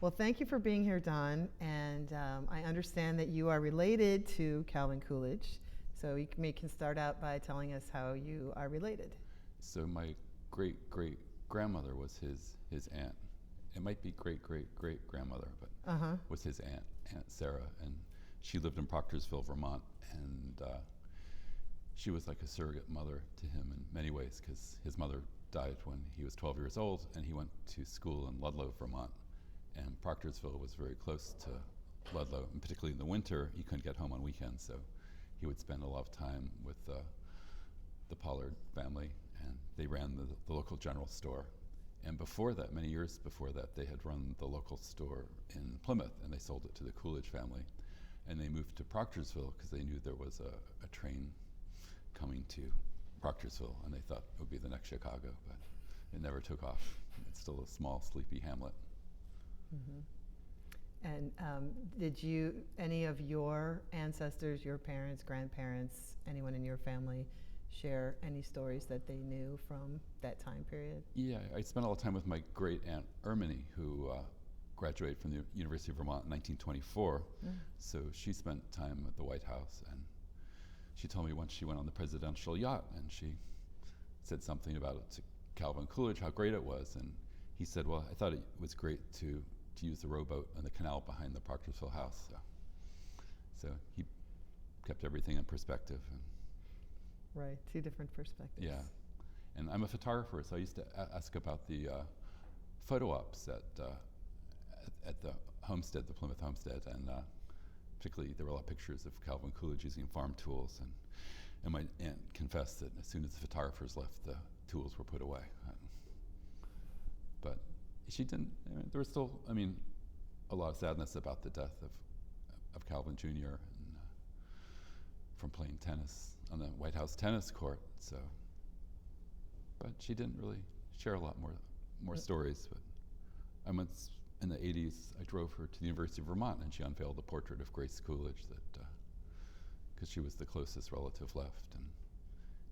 Well, thank you for being here, Don. And I understand that you are related to Calvin Coolidge. So you can start out by telling us how you are related. So my great-great-grandmother was his aunt. It might be great-great-great-grandmother, but was his aunt, Aunt Sarah. And she lived in Proctorsville, Vermont. And she was like a surrogate mother to him in many ways, because his mother died when he was 12 years old, and he went to school in Ludlow, Vermont. And Proctorsville was very close to Ludlow, and particularly in the winter, he couldn't get home on weekends, so he would spend a lot of time with the Pollard family, and they ran the local general store. And before that, many years before that, they had run the local store in Plymouth, and they sold it to the Coolidge family. And they moved to Proctorsville because they knew there was a train coming to Proctorsville, and they thought it would be the next Chicago, but it never took off. It's still a small, sleepy hamlet. And did any of your ancestors, your parents, grandparents, anyone in your family share any stories that they knew from that time period? Yeah, I spent a lot of time with my great aunt Erminy, who graduated from the University of Vermont in 1924. So she spent time at the White House, and she told me once she went on the presidential yacht, and she said something about it to Calvin Coolidge, how great it was. And he said, well, I thought it was great to use the rowboat on the canal behind the Proctorsville house. So he kept everything in perspective. And right, two different perspectives. Yeah, and I'm a photographer, so I used to ask about the photo ops at the homestead, the Plymouth homestead, and particularly there were a lot of pictures of Calvin Coolidge using farm tools, and my aunt confessed that as soon as the photographers left, the tools were put away. But she didn't, there was still, a lot of sadness about the death of Calvin Jr. and from playing tennis on the White House tennis court. So, but she didn't really share a lot more stories. But I once, in the 80s, I drove her to the University of Vermont, and she unveiled a portrait of Grace Coolidge that, because she was the closest relative left,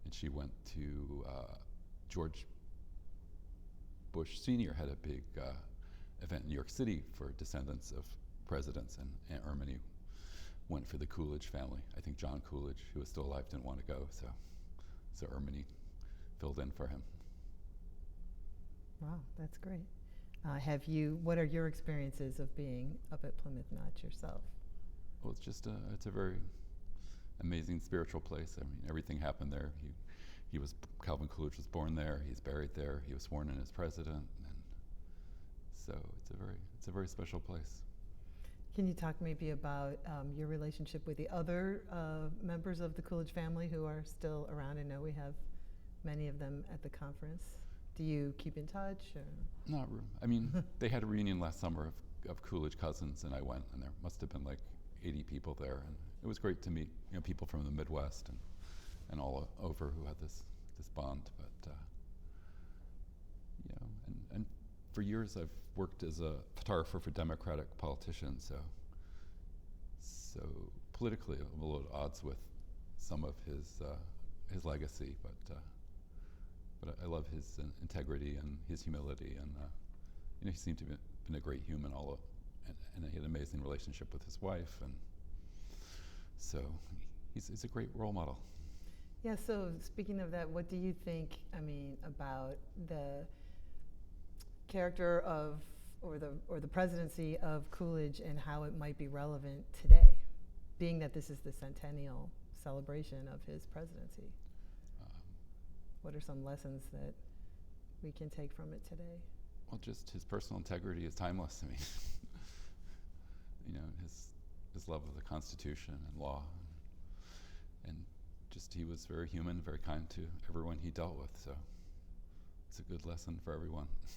and she went to George Bush Sr. had a big event in New York City for descendants of presidents, and Aunt Erminy went for the Coolidge family. I think John Coolidge, who was still alive, didn't want to go, so Erminy filled in for him. Wow, that's great. What are your experiences of being up at Plymouth Notch yourself? Well, it's a very amazing spiritual place. Everything happened there. Calvin Coolidge was born there. He's buried there. He was sworn in as president, and so it's a very special place. Can you talk maybe about your relationship with the other members of the Coolidge family who are still around? I know we have many of them at the conference. Do you keep in touch? Or? Not really. They had a reunion last summer of Coolidge cousins, and I went, and there must have been like 80 people there, and it was great to meet people from the Midwest and all over who had this bond. But and for years I've worked as a photographer for Democratic politicians, so politically I'm a little at odds with some of his legacy, but I love his integrity and his humility, and he seemed to have been a great human, and he had an amazing relationship with his wife, and so he's a great role model. Yeah, so speaking of that, what do you think, about the character of, or the presidency of Coolidge, and how it might be relevant today, being that this is the Centennial celebration of his presidency? What are some lessons that we can take from it today? Well, just his personal integrity is timeless. His love of the Constitution and law, and just he was very human, very kind to everyone he dealt with. So it's a good lesson for everyone.